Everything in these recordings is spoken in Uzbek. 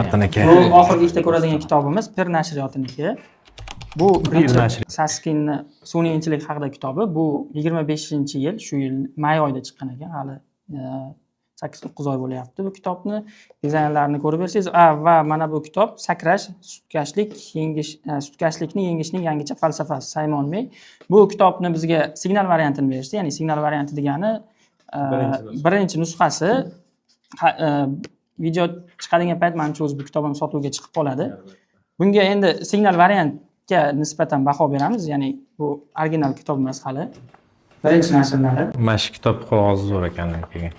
Martiniki. Bu oxirgi ikkita ko'radigan kitobimiz Pir nashriyotiniki. Bu birinchi Saskinni sun'iy intellekt haqida kitobi. Bu 25-yil, shu yil may oyida chiqqan ekan, hali 8-9 oy bo'lyapti. Bu kitobni dizaynlarini ko'rib bersangiz, va mana bu kitob Sakrash, sutkashlikni yengishning yangicha falsafasi Saymon May. Bu kitobni bizga signal variantini berishdi. Ya'ni signal varianti degani birinchi nusxasi video chiqadigan payt menimcha o'zi bu kitobim sotuvga chiqib qoladi. Bunga endi signal variantga nisbatan baho beramiz. Ya'ni bu original kitob emas hali. Birinchi nashrlari. Mana shu kitob qog'ozi zo'r ekan keyin.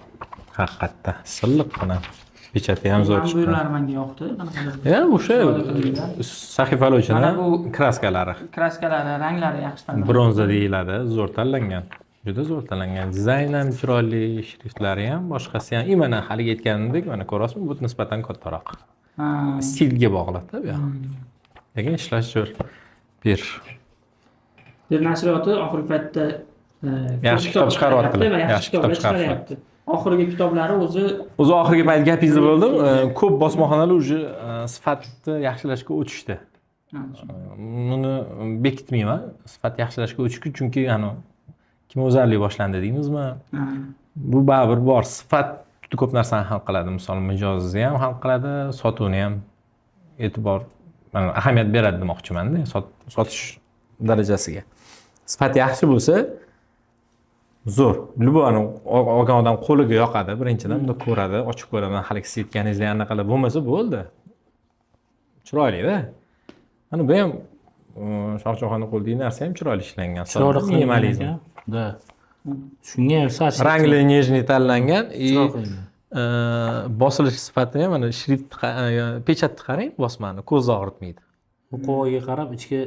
Haqiqatda silliqqina. Pechati ham zo'r chiqqan. Buyurlar menga yoqdi. Ya, o'sha sahifalovchini kraskalari. Kraskalari, ranglari yaxshi tanlangan. Bronza deyiladi, zo'r tanlangan. Juda zo'r tanlangan. Dizayn ham chiroyli, shriftlari ham, boshqasi ham. Mana haliga aytganimdek, mana ko'rasizmi, bu nisbatan kattaroq. Stilga bog'liq-da bu. Lekin ishlash zo'r. Bir nashriyoti oxirgi paytda yaxshi kitob chiqaryaptilar. Yaxshi kitob chiqaryapti. Oxirgi kitoblari o'zi oxirgi payt gapingizni bo'ldim. Ko'p bosmaxonalar уже sifatni yaxshilashga o'tishdi. Buni bekitmayman. Sifat yaxshilashga o'tishdi, chunki kimyozarlik boshlandi deymizmi? Bu baribir bor. Sifat juda ko'p narsani hal qiladi. Misol mijozni ham hal qiladi, sotuvni ham e'tibor, ahamiyat beradi demoqchiman-da, sotish darajasiga. Sifat yaxshi bo'lsa, zo'r. Любой olgan odam qo'liga yoqadi. Birinchidan bunda ko'radi, ochib ko'radi. Haligi siz aytganingizdek anaqa bo'lmasa bo'ldi. Chiroyli-da. Mana bu ham Shohjahonning qo'lidagi narsa ham chiroyli ishlangan. Chiroyli minimalizm. Da. Shunga ham rangli nejniy tanlangan. Bosilish sifatini ham mana shrift pechatni qarang, bosmani ko'z og'ritmaydi. Muqovaga qarab ichki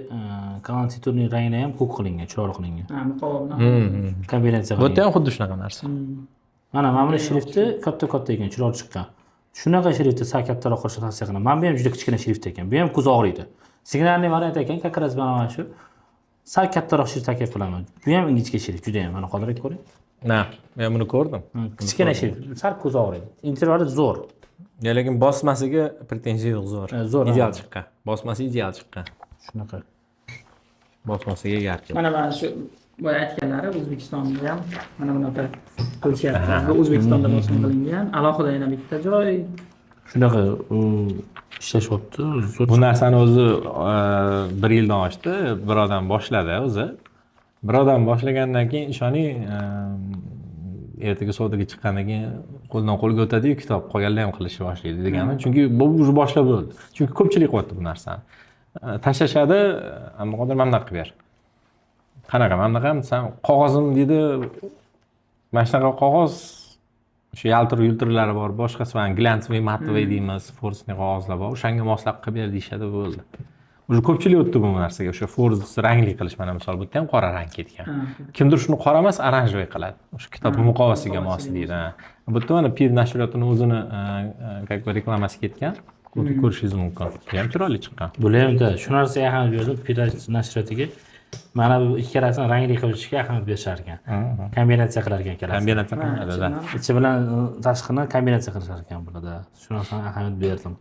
konstiturning rangini ham ko'k qilingan, chiroyli qilingan. Muqova kombinatsiya bu yerda ham xuddi shunaqa narsa. Mana buni shrifti katta ekan, chiroyli chiqqan. Shunaqa shriftni sal kattaroq qilishni tavsiya qilaman. Mana bu ham juda kichkina shrift ekan. Bu ham ko'z og'riydi. Signalli variant ekan, как раз mana shu. Sal kattaroq shrift taklif qilaman. Bu ham ingichka shrift, juda ham. Mana qodirlik ko'ring. Men buni ko'rdim. Kichkina shrift, sal ko'z og'riydi. Interiori zo'r. Lekin bosmasiga pretenziya yo'q, zo'r. Zo'r. Ideal chiqqan. Bosmasi ideal chiqqan. Shunaqa. Bosmasiga yarqi. Mana shu boya aytganlari O'zbekistonda ham mana bunaqa qilishyapti. Bu O'zbekistonda bosma qilingan. Alohida yana bitta joy. Shunaqa ishlashyapti. Bu narsani o'zi 1 yildan oshdi. Bir odam boshladi o'zi. Bir odam boshlagandan keyin ishoning, ertaga savdoga chiqqandan keyin qo'ldan qo'lga o'tadi-yu, kitob qolganlar ham qilishni boshlaydi degani. Chunki bu уже boshlab bo'ldi. Chunki ko'pchilik qilyapti bu narsani. Tashlashadi, ammo qodir mamnaq qilib ber. Qanaqa mamnaq ham desam, qog'ozim dedi, mana shunaqa qog'oz, o'sha yaltir-yultirlari bor, boshqasi ham glянцевый матовый deymiz, forsniy qog'ozlar bor. O'shanga moslab qilib ber deyshadi, bo'ldi. Уже ko'pchilik o'tdi bu narsaga, o'sha forz rangli qilish, mana misol bu yerda ham qora rang ketgan. Kimdir shuni qora emas, oranjovoy qiladi. O'sha kitob muqovasiga mos deydi. Bu yerda mana Pir nashriyotini o'zini как бы reklamasi ketgan. Ko'rishingiz mumkin. Ham chiroyli chiqqan. Bular ham shu narsaga ahamiyat berdim, Pir nashriyotiga. Mana bu ikkalasini rangli qilishga ahamiyat berishar ekan. Kombinatsiya qilar ekan ikkalasi. Kombinatsiya qiladi. Ichi bilan tashqini kombinatsiya qilishar ekan bularda. Shu narsani ahamiyat berdim.